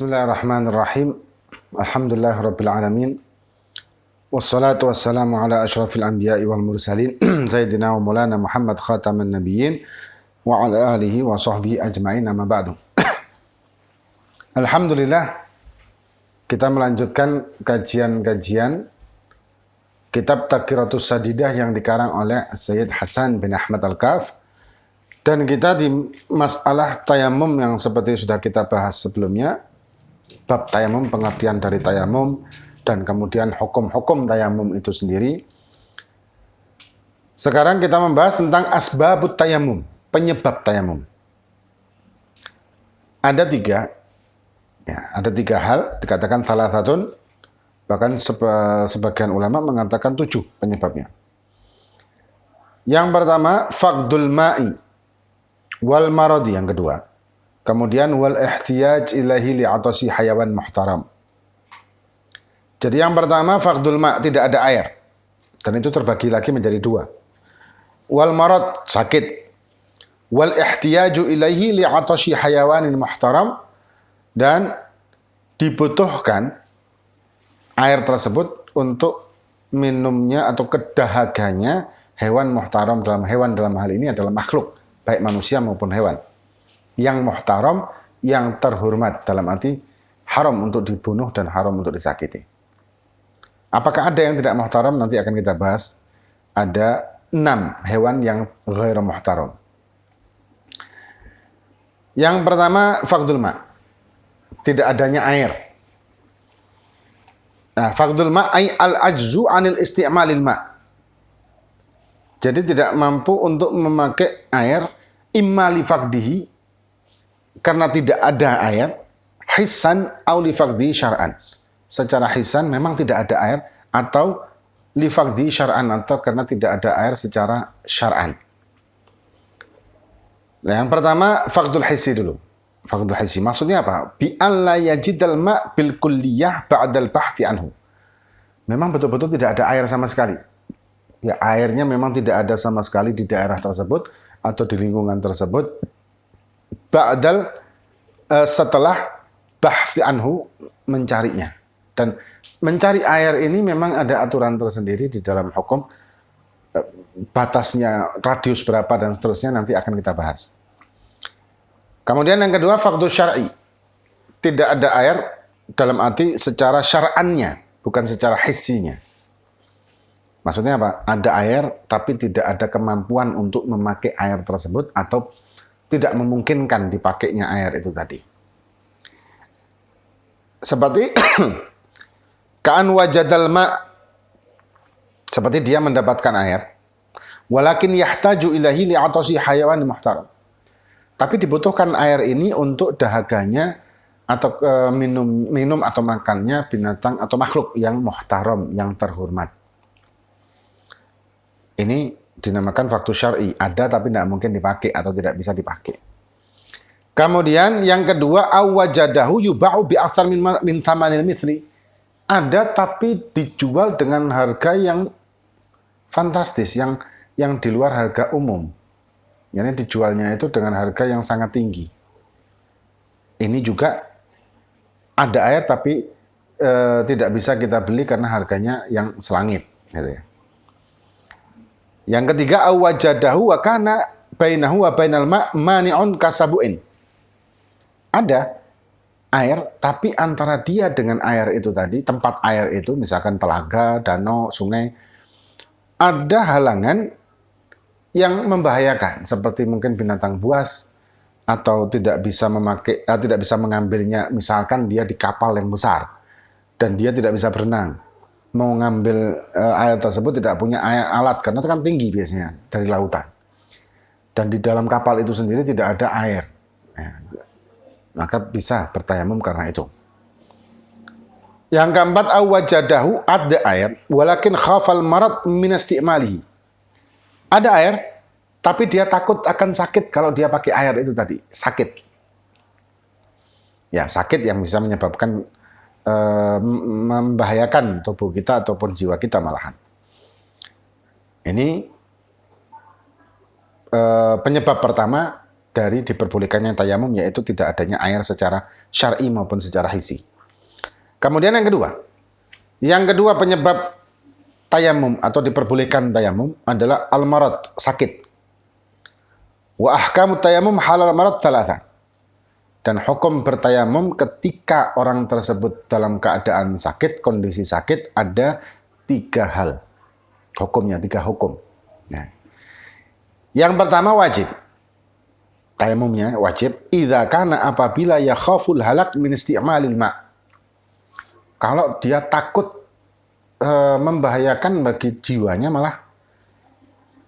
Bismillahirrahmanirrahim. Alhamdulillahirabbil alamin. Wassalatu wassalamu ala asyrafil anbiya'i wal mursalin sayyidina wa maulana Muhammad khataman nabiyyin wa ala alihi wa sahbihi ajmain, amma ba'du. Alhamdulillah, kita melanjutkan kajian-kajian kitab Taqiratus Sadidah yang dikarang oleh Sayyid Hasan bin Ahmad Al-Kaf. Dan kita di masalah tayamum yang seperti sudah kita bahas sebelumnya, bab tayamum, pengertian dari tayamum, dan kemudian hukum-hukum tayamum itu sendiri. Sekarang kita membahas tentang asbabut tayamum, penyebab tayamum. Ada tiga hal, dikatakan thalathatun, bahkan sebagian ulama mengatakan 7 penyebabnya. Yang pertama, faqdul ma'i wal maradi, yang kedua. Kemudian wal ihtiyaj ilahi li'atasi hayawan muhtaram. Jadi yang pertama, faqdul ma', tidak ada air. Dan itu terbagi lagi menjadi 2. Wal marad, sakit. Wal ihtiyaju ilaihi li'atasi hayawanin muhtaram, dan dibutuhkan air tersebut untuk minumnya atau kedahaganya hewan muhtaram. Hewan dalam hal ini adalah makhluk, baik manusia maupun hewan. Yang muhtaram, yang terhormat, dalam arti haram untuk dibunuh dan haram untuk disakiti. Apakah ada yang tidak muhtaram? Nanti akan kita bahas. Ada 6 hewan yang ghairu muhtaram. Yang pertama, faqdul ma', tidak adanya air. Nah, faqdul ma' ay al-ajzu anil isti'malil ma'. Jadi tidak mampu untuk memakai air, imma li faqdihi, karena tidak ada air, hissan au li faqdihi syar'an. Secara hissan memang tidak ada air, atau li faqdihi syar'an, atau karena tidak ada air secara syar'an. Nah, yang pertama faqdul hissi dulu. Faqdul hissi maksudnya apa? Bi alla yajidal ma' bil kulliyah ba'dal bahthi anhu. Memang betul-betul tidak ada air sama sekali. Ya, airnya memang tidak ada sama sekali di daerah tersebut atau di lingkungan tersebut. Ba'dal, setelah bahthi anhu, mencarinya. Dan mencari air ini memang ada aturan tersendiri di dalam hukum. Batasnya, radius berapa dan seterusnya nanti akan kita bahas. Kemudian yang kedua, faqdu syar'i. Tidak ada air dalam arti secara syar'annya, bukan secara hissinya. Maksudnya apa? Ada air tapi tidak ada kemampuan untuk memakai air tersebut, atau tidak memungkinkan dipakainya air itu tadi. Seperti ka'an wajadal ma', seperti dia mendapatkan air, walakin yahtaju ilahi li'atasi hayawan muhtaram. Tapi dibutuhkan air ini untuk dahaganya atau minum atau makannya binatang atau makhluk yang muhtaram, yang terhormat. Ini dinamakan faqdu syar'i, ada tapi tidak mungkin dipakai atau tidak bisa dipakai. Kemudian yang kedua, awwajadahu yuba'u bi'aksar min thamanil mithli. Ada tapi dijual dengan harga yang fantastis, yang di luar harga umum. Yani dijualnya itu dengan harga yang sangat tinggi. Ini juga ada air tapi tidak bisa kita beli karena harganya yang selangit, gitu ya. Yang ketiga, awwajadahu wa kana bainahu wa bainal mani'un kasabu'in. Ada air, tapi antara dia dengan air itu tadi, tempat air itu, misalkan telaga, danau, sungai, ada halangan yang membahayakan, seperti mungkin binatang buas, atau tidak bisa mengambilnya, misalkan dia di kapal yang besar, dan dia tidak bisa berenang. Mau ngambil air tersebut tidak punya alat, karena itu kan tinggi biasanya dari lautan. Dan di dalam kapal itu sendiri tidak ada air. Maka bisa bertayamum karena itu. Yang keempat, awwajadahu, ada air, walakin khafal marad min isti'malihi. Ada air, tapi dia takut akan sakit kalau dia pakai air itu tadi. Sakit. Ya, sakit yang bisa menyebabkan membahayakan tubuh kita ataupun jiwa kita malahan. Ini penyebab pertama dari diperbolehkannya tayamum, yaitu tidak adanya air secara syar'i maupun secara hissi. Kemudian yang kedua penyebab tayamum atau diperbolehkan tayamum adalah al-marad, sakit. Wa ahkamut tayamum halal marad thalatha. Dan hukum bertayamum ketika orang tersebut dalam keadaan sakit, kondisi sakit, ada 3 hal. Hukumnya 3 hukum. Nah. Yang pertama wajib. Tayamumnya wajib. Idza kana apabila yakhaful halak min isti'malil ma'. Kalau dia takut membahayakan bagi jiwanya malah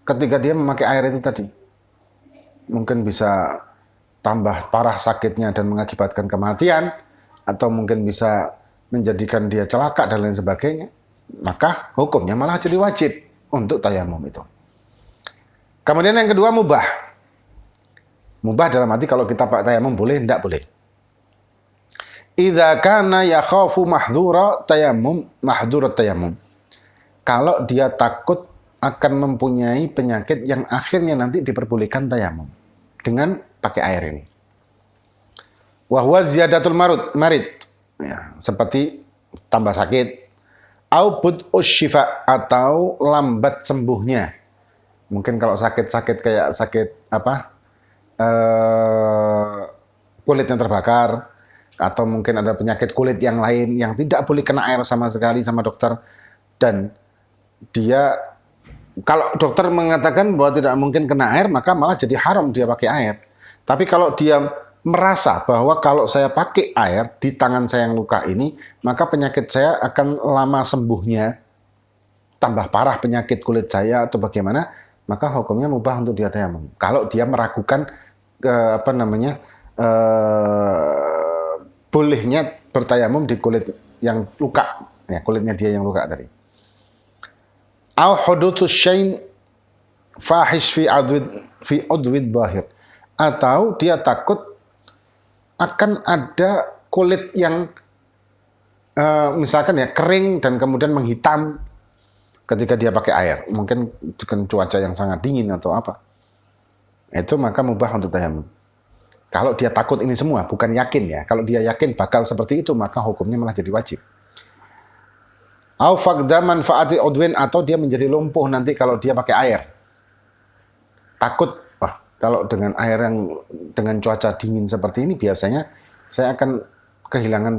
ketika dia memakai air itu tadi. Mungkin bisa tambah parah sakitnya dan mengakibatkan kematian, atau mungkin bisa menjadikan dia celaka dan lain sebagainya, maka hukumnya malah jadi wajib untuk tayamum itu. Kemudian yang kedua mubah. Mubah dalam arti kalau kita pakai tayamum boleh, tidak boleh. Idza kana yakhafu mahdzurat tayamum. Kalau dia takut akan mempunyai penyakit yang akhirnya nanti diperbolehkan tayamum dengan pakai air ini. Wa huwa ziyadatul marid. Ya, seperti tambah sakit. Au bud'us syifa, atau lambat sembuhnya. Mungkin kalau sakit-sakit kayak sakit kulitnya terbakar, atau mungkin ada penyakit kulit yang lain yang tidak boleh kena air sama sekali sama dokter, dan dia kalau dokter mengatakan bahwa tidak mungkin kena air, maka malah jadi haram dia pakai air. Tapi kalau dia merasa bahwa kalau saya pakai air di tangan saya yang luka ini, maka penyakit saya akan lama sembuhnya, tambah parah penyakit kulit saya atau bagaimana, maka hukumnya mubah untuk dia tayamum. Kalau dia meragukan bolehnya bertayamum di kulit yang luka, ya, kulitnya dia yang luka tadi. Au hudutsus syai'in fahish fi udwid dhahir. Atau dia takut akan ada kulit yang misalkan ya kering dan kemudian menghitam ketika dia pakai air, mungkin dengan cuaca yang sangat dingin atau apa. Itu maka mubah untuk tayamum. Kalau dia takut ini semua, bukan yakin ya. Kalau dia yakin bakal seperti itu, maka hukumnya malah jadi wajib. Au faqda manfaati udwin, atau dia menjadi lumpuh nanti kalau dia pakai air. Takut, kalau dengan air yang dengan cuaca dingin seperti ini, biasanya saya akan kehilangan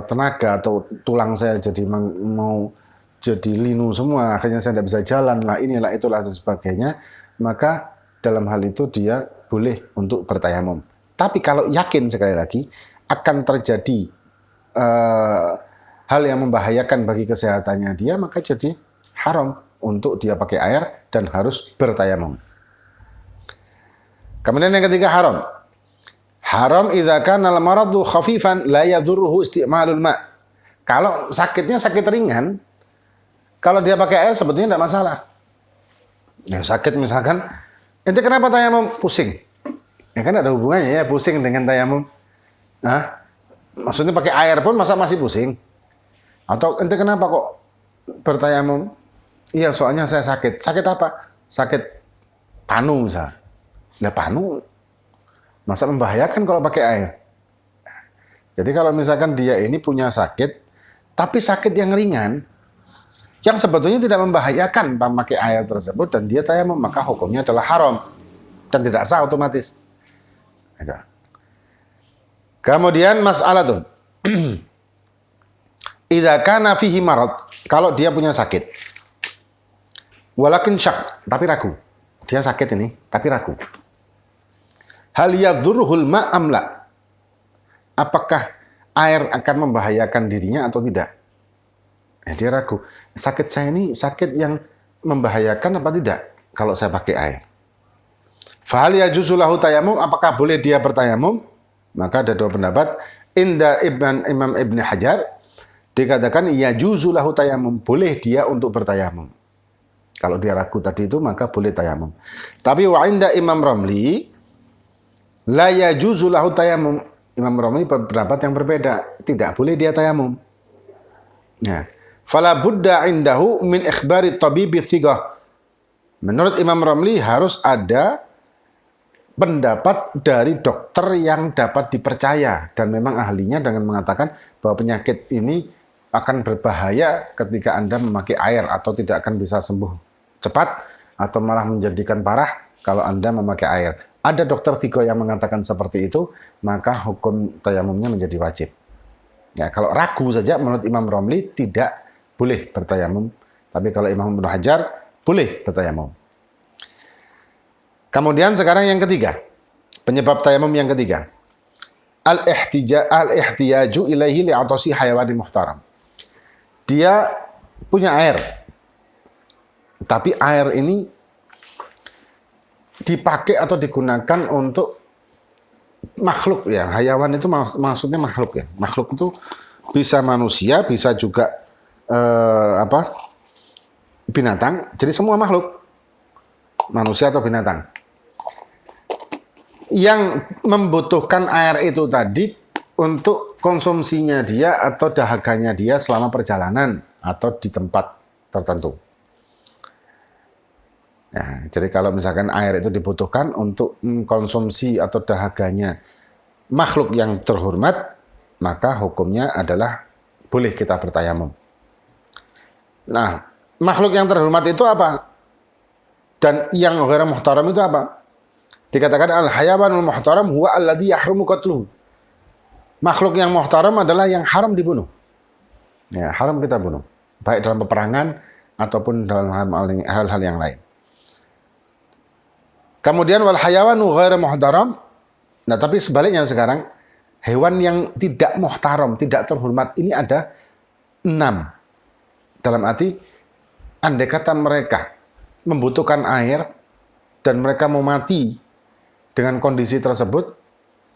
tenaga, atau tulang saya jadi mau jadi linu semua, akhirnya saya tidak bisa jalan lah, inilah itulah dan sebagainya. Maka dalam hal itu dia boleh untuk bertayamum. Tapi kalau yakin sekali lagi akan terjadi hal yang membahayakan bagi kesehatannya dia, maka jadi haram untuk dia pakai air dan harus bertayamum. Kemudian yang ketiga haram. Haram idza kana al-maradu khafifan la yadhurruhu isti'malul ma'. Kalau sakitnya sakit ringan, kalau dia pakai air sebetulnya tidak masalah. Ya sakit misalkan, ente kenapa tayamum? Pusing. Ya kan ada hubungannya ya pusing dengan tayamum. Nah, maksudnya pakai air pun masa masih pusing? Atau ente kenapa kok bertayamum? Iya soalnya saya sakit. Sakit apa? Sakit panu misalnya. Nah panu masa membahayakan kalau pakai air. Jadi kalau misalkan dia ini punya sakit, tapi sakit yang ringan, yang sebetulnya tidak membahayakan memakai air tersebut, dan dia tayamum, maka hukumnya adalah haram dan tidak sah otomatis. Kemudian mas'alatun. Idza kana fihi marad, kalau dia punya sakit. Walakin syak, tapi ragu. Dia sakit ini, tapi ragu. Hal yadhurruhul ma'am la? Apakah air akan membahayakan dirinya atau tidak? Dia ragu. Sakit saya ini sakit yang membahayakan apa tidak kalau saya pakai air? Fahal yajuzu lahu tayamum? Apakah boleh dia bertayamum? Maka ada 2 pendapat. Inda Imam Ibn Hajar dikatakan yajuzu lahu tayamum, boleh dia untuk bertayamum. Kalau dia ragu tadi itu maka boleh tayamum. Tapi wa inda Imam Ramli la yajuzu lahu tayamum. Imam Ramli berpendapat yang berbeda, tidak boleh dia tayamum. Nah, fala budda indahu min ikhbari tabibi thigah. Menurut Imam Ramli harus ada pendapat dari dokter yang dapat dipercaya dan memang ahlinya dengan mengatakan bahwa penyakit ini akan berbahaya ketika Anda memakai air atau tidak akan bisa sembuh cepat atau malah menjadikan parah kalau Anda memakai air. Ada dokter tiga yang mengatakan seperti itu, maka hukum tayamumnya menjadi wajib. Ya, kalau ragu saja menurut Imam Romli tidak boleh bertayamum, tapi kalau Imam Ibnu Hajar boleh bertayamum. Kemudian sekarang yang ketiga, penyebab tayamum yang ketiga, al-ihtiyaju ilaihi li'atasi hayawani muhtaram. Dia punya air, tapi air ini dipakai atau digunakan untuk makhluk ya. Hayawan itu maksudnya makhluk ya. Makhluk itu bisa manusia, bisa juga binatang. Jadi semua makhluk, manusia atau binatang, yang membutuhkan air itu tadi untuk konsumsinya dia atau dahaganya dia selama perjalanan atau di tempat tertentu. Nah, jadi kalau misalkan air itu dibutuhkan untuk konsumsi atau dahaganya makhluk yang terhormat, maka hukumnya adalah boleh kita bertayamum. Nah, makhluk yang terhormat itu apa? Dan yang ghairu muhtaram itu apa? Dikatakan al-hayawanul muhtaram huwa alladhi yahrumu qatluhu. Makhluk yang muhtaram adalah yang haram dibunuh. Ya, haram kita bunuh. Baik dalam peperangan ataupun dalam hal-hal yang lain. Kemudian wal hayawanu ghairu muhtaram. Nah, tapi sebaliknya sekarang, hewan yang tidak muhtaram, tidak terhormat, ini ada 6. Dalam arti, andai kata mereka membutuhkan air dan mereka mau mati dengan kondisi tersebut,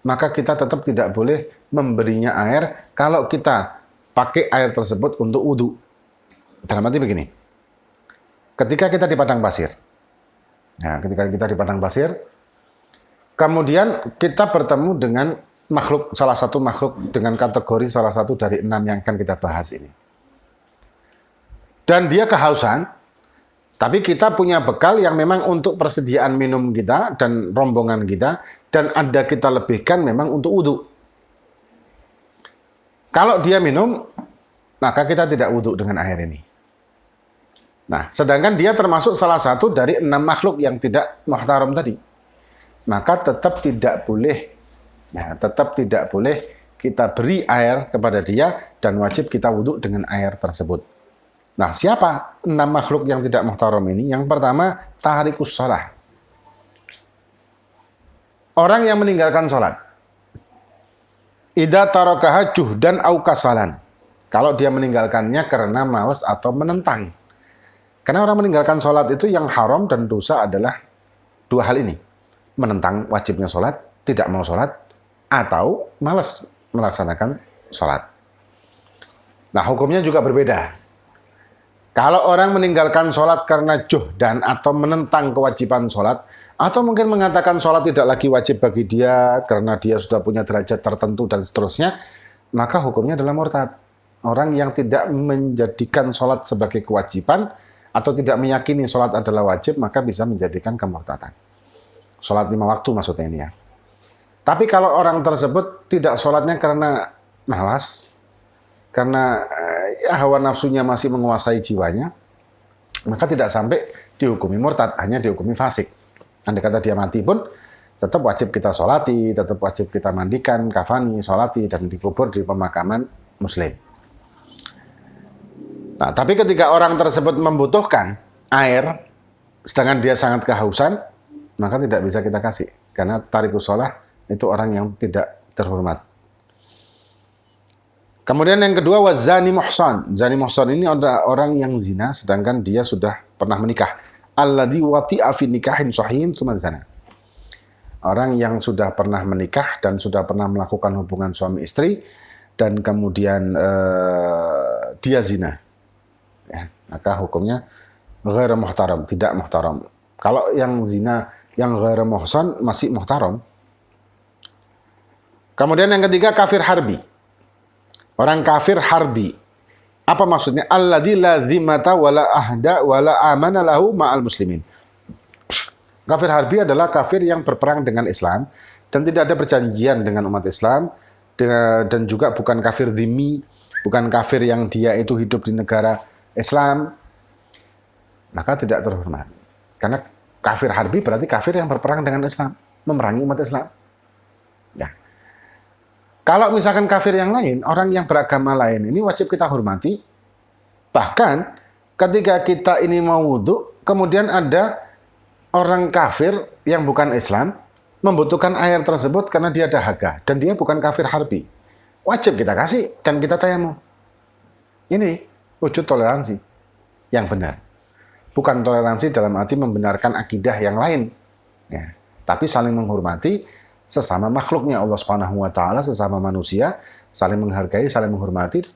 maka kita tetap tidak boleh memberinya air kalau kita pakai air tersebut untuk wudhu. Dalam arti begini, ketika kita di padang pasir, kemudian kita bertemu dengan salah satu makhluk dengan kategori salah satu dari 6 yang akan kita bahas ini. Dan dia kehausan, tapi kita punya bekal yang memang untuk persediaan minum kita dan rombongan kita, dan ada kita lebihkan memang untuk wudhu. Kalau dia minum, maka kita tidak wudhu dengan air ini. Nah, sedangkan dia termasuk salah satu dari 6 makhluk yang tidak muhtaram tadi. Maka tetap tidak boleh kita beri air kepada dia dan wajib kita wudhu dengan air tersebut. Nah, siapa 6 makhluk yang tidak muhtaram ini? Yang pertama, tarikus shalah. Orang yang meninggalkan sholat. Idza tarakaha juhdan au kasalan. Kalau dia meninggalkannya karena malas atau menentang. Karena orang meninggalkan sholat itu yang haram dan dosa adalah 2 hal ini. Menentang wajibnya sholat, tidak mau sholat, atau malas melaksanakan sholat. Nah, hukumnya juga berbeda. Kalau orang meninggalkan sholat karena juhdan atau menentang kewajiban sholat, atau mungkin mengatakan sholat tidak lagi wajib bagi dia karena dia sudah punya derajat tertentu dan seterusnya, maka hukumnya adalah murtad. Orang yang tidak menjadikan sholat sebagai kewajiban atau tidak meyakini sholat adalah wajib, maka bisa menjadikan kemurtadan. Sholat 5 waktu maksudnya ini ya. Tapi kalau orang tersebut tidak sholatnya karena malas, karena hawa nafsunya masih menguasai jiwanya, maka tidak sampai dihukumi murtad, hanya dihukumi fasik. Andai kata dia mati pun, tetap wajib kita sholati, tetap wajib kita mandikan, kafani, sholati, dan dikubur di pemakaman muslim. Nah, tapi ketika orang tersebut membutuhkan air, sedangkan dia sangat kehausan, maka tidak bisa kita kasih. Karena tarikus shalah itu orang yang tidak terhormat. Kemudian yang kedua, wazani muhsan. Zani muhsan ini adalah orang yang zina sedangkan dia sudah pernah menikah. Alladzi wati'a fi nikahin sahihin tsumma zana. Orang yang sudah pernah menikah dan sudah pernah melakukan hubungan suami istri dan kemudian dia zina. Ya, maka hukumnya ghairu muhtaram, tidak muhtaram. Kalau yang zina yang ghairu muhsan masih muhtaram. Kemudian yang ketiga, kafir harbi. Orang kafir harbi. Apa maksudnya? Alladzi la zimmata wala ahda wala amana lahu ma'al muslimin. Kafir harbi adalah kafir yang berperang dengan Islam dan tidak ada perjanjian dengan umat Islam, dan juga bukan kafir dhimmi, bukan kafir yang dia itu hidup di negara Islam, maka tidak terhormat. Karena kafir harbi berarti kafir yang berperang dengan Islam, memerangi umat Islam. Ya. Kalau misalkan kafir yang lain, orang yang beragama lain, ini wajib kita hormati. Bahkan ketika kita ini mau wudhu, kemudian ada orang kafir yang bukan Islam membutuhkan air tersebut karena dia dahaga dan dia bukan kafir harbi. Wajib kita kasih dan kita tayamum. Ini wujud toleransi yang benar. Bukan toleransi dalam arti membenarkan akidah yang lain. Ya, tapi saling menghormati sesama makhluknya Allah Subhanahu wa taala, sesama manusia, saling menghargai, saling menghormati.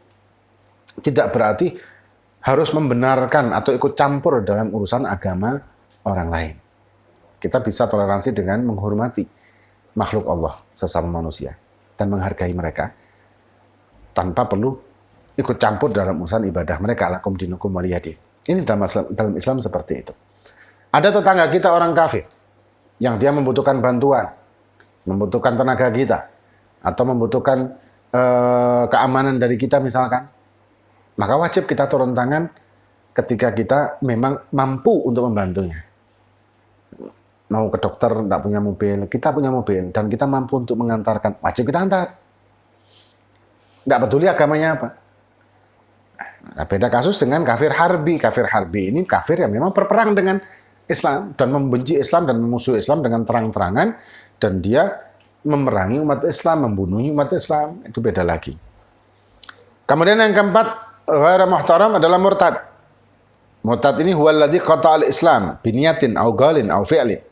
Tidak berarti harus membenarkan atau ikut campur dalam urusan agama orang lain. Kita bisa toleransi dengan menghormati makhluk Allah, sesama manusia, dan menghargai mereka tanpa perlu ikut campur dalam urusan ibadah mereka. Lakum dinukum waliyadin. Ini dalam Islam seperti itu. Ada tetangga kita orang kafir yang dia membutuhkan bantuan, membutuhkan tenaga kita, atau membutuhkan keamanan dari kita misalkan, maka wajib kita turun tangan ketika kita memang mampu untuk membantunya. Mau ke dokter, tidak punya mobil, kita punya mobil, dan kita mampu untuk mengantarkan, wajib kita antar. Tidak peduli agamanya apa. Nah, beda kasus dengan kafir harbi. Kafir harbi ini kafir yang memang berperang dengan Islam, dan membenci Islam, dan memusuhi Islam dengan terang-terangan, dan dia memerangi umat Islam, membunuh umat Islam, itu beda lagi. Kemudian yang keempat, ghairu muhtaram adalah murtad. Murtad ini huwallazi qata'al Islam biniyatin au ghalin au fi'lin.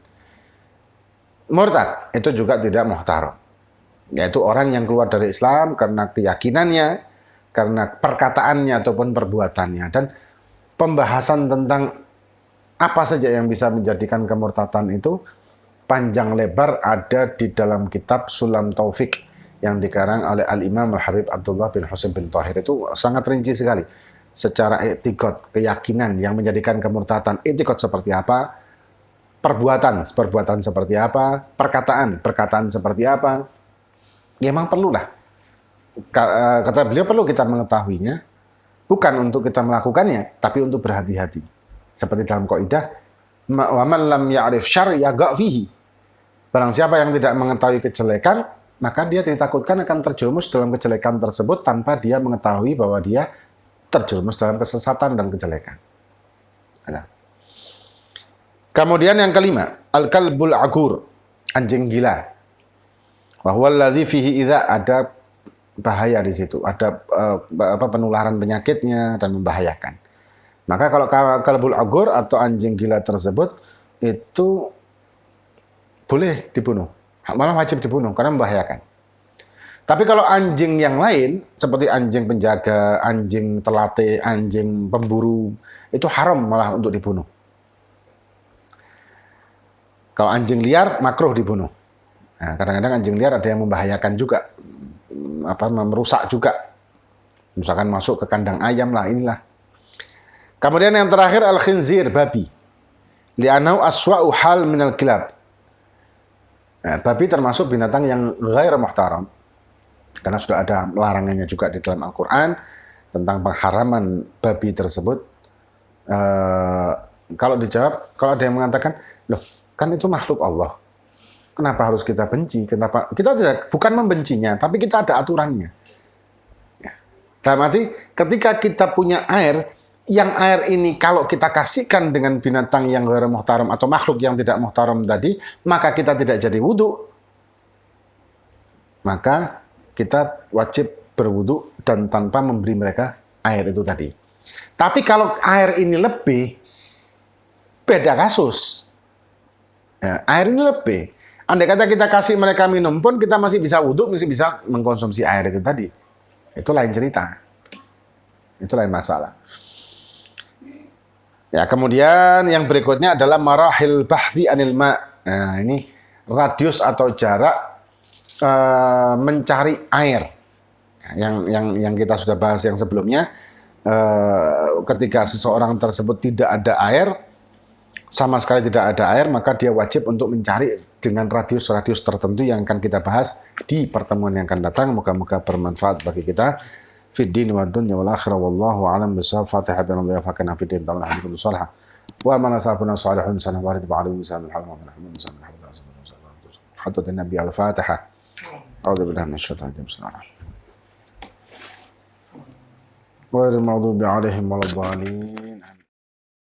Murtad itu juga tidak muhtaram, yaitu orang yang keluar dari Islam karena keyakinannya, karena perkataannya ataupun perbuatannya. Dan pembahasan tentang apa saja yang bisa menjadikan kemurtadan itu panjang lebar ada di dalam kitab Sulam Taufik yang dikarang oleh Al-Imam Al-Habib Abdullah bin Husain bin Thahir. Itu sangat rinci sekali secara i'tiqad, keyakinan yang menjadikan kemurtadan. I'tiqad seperti apa, perbuatan seperti apa, perkataan seperti apa. Ya memang perlulah. Kata beliau perlu kita mengetahuinya, bukan untuk kita melakukannya, tapi untuk berhati-hati. Seperti dalam kaidah, wa man lam ya'rif syarr yaga' fihi. Barang siapa yang tidak mengetahui kejelekan, maka dia ditakutkan akan terjerumus dalam kejelekan tersebut tanpa dia mengetahui bahwa dia terjerumus dalam kesesatan dan kejelekan. Nah. Kemudian yang kelima, al-kalbul agur, anjing gila. Bahwa alladzi fihi idza, ada bahaya di situ, ada penularan penyakitnya dan membahayakan. Maka kalau kalbul agur atau anjing gila tersebut itu boleh dibunuh, malah wajib dibunuh karena membahayakan. Tapi kalau anjing yang lain seperti anjing penjaga, anjing telate, anjing pemburu, itu haram malah untuk dibunuh. Kalau anjing liar makruh dibunuh. Nah, kadang-kadang anjing liar ada yang membahayakan juga, merusak juga. Misalkan masuk ke kandang ayam lah, inilah. Kemudian yang terakhir al-khinzir, babi. Li'anau aswa'u hal minal kilab. Nah, babi termasuk binatang yang ghairu muhtaram. Karena sudah ada larangannya juga di dalam Al-Quran tentang pengharaman babi tersebut. Kalau dijawab, kalau ada yang mengatakan, loh, kan itu makhluk Allah. Kenapa harus kita benci? Kenapa? Kita bukan membencinya, tapi kita ada aturannya. Ya. Dalam arti, ketika kita punya air, yang air ini kalau kita kasihkan dengan binatang yang ghairu muhtaram atau makhluk yang tidak muhtaram tadi, maka kita tidak jadi wudhu. Maka kita wajib berwudhu dan tanpa memberi mereka air itu tadi. Tapi kalau air ini lebih, beda kasus. Ya, air ini lebih. Andai kata kita kasih mereka minum pun, kita masih bisa wudhu, masih bisa mengkonsumsi air itu tadi. Itu lain cerita. Itu lain masalah. Ya, kemudian yang berikutnya adalah marahil bahthi anil ma'. Nah, ini radius atau jarak mencari air. Yang kita sudah bahas yang sebelumnya, ketika seseorang tersebut tidak ada air, sama sekali tidak ada air, maka dia wajib untuk mencari dengan radius-radius tertentu yang akan kita bahas di pertemuan yang akan datang. Moga-moga bermanfaat bagi kita fid din wa dunya wal akhirah. Wallahu a'lam bishawab. Fatihah bi Allah fakana fid din tamna hadikum salihah. Wa man asafuna salihun sana warid ba'alim misal al-hawa wa nahmu misal al-hawa hatta an-nabi al-fatihah. A'udzu billahi minasyaitonir rajim. Bismillahirrahmanirrahim. Ghairil maghdubi 'alaihim waladdallin.